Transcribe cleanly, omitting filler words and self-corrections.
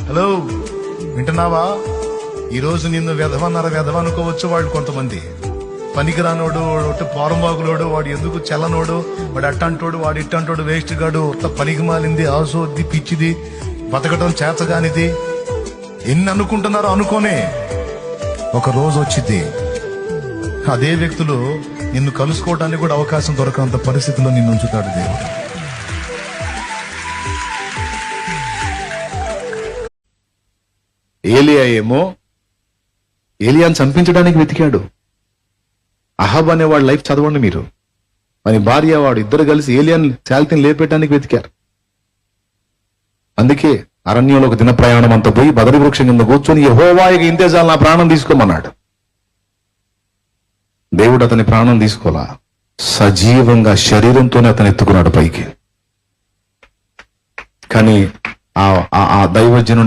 Hello, వింటున్నావా? ఈరోజు నిన్ను వెధవ అనుకోవచ్చు వాళ్ళు కొంతమంది. పనికిరానోడు, వాడు పోరంబాగులోడు, వాడు ఎందుకు చెల్లనోడు, వాడు అట్టంటోడు, వాడు ఇట్టంటోడు, వేస్ట్ గాడు, పనికి మాలింది, ఆసోద్ది, పిచ్చిది, బతకటం చేతగానిది, ఎన్ని అనుకుంటున్నారో అనుకోనే ఒక రోజు వచ్చింది అదే వ్యక్తులు నిన్ను కలుసుకోవడానికి కూడా అవకాశం దొరకనంత పరిస్థితిలో నిన్ను ఉంచుతాడు దేవుడు. ఏలియా ఏమో ఏలియాను చంపించడానికి వెతికాడు. అహాబ్ అనేవాడు లైఫ్ చదవండి మీరు. అని భార్య వాడు ఇద్దరు కలిసి ఏలియాను శాలితీని లేపేయడానికి వెతికారు. అందుకే అరణ్యంలో ఒక దిన ప్రయాణం అంతా పోయి బదరి వృక్షం కింద కూర్చొని యెహోవాకి ఇంతే చాలు, నా ప్రాణం తీసుకోమన్నాడు. దేవుడు అతని ప్రాణం తీసుకోలా, సజీవంగా శరీరంతోనే అతను ఎత్తుకున్నాడు పైకి. కానీ ఆ దైవజనుడు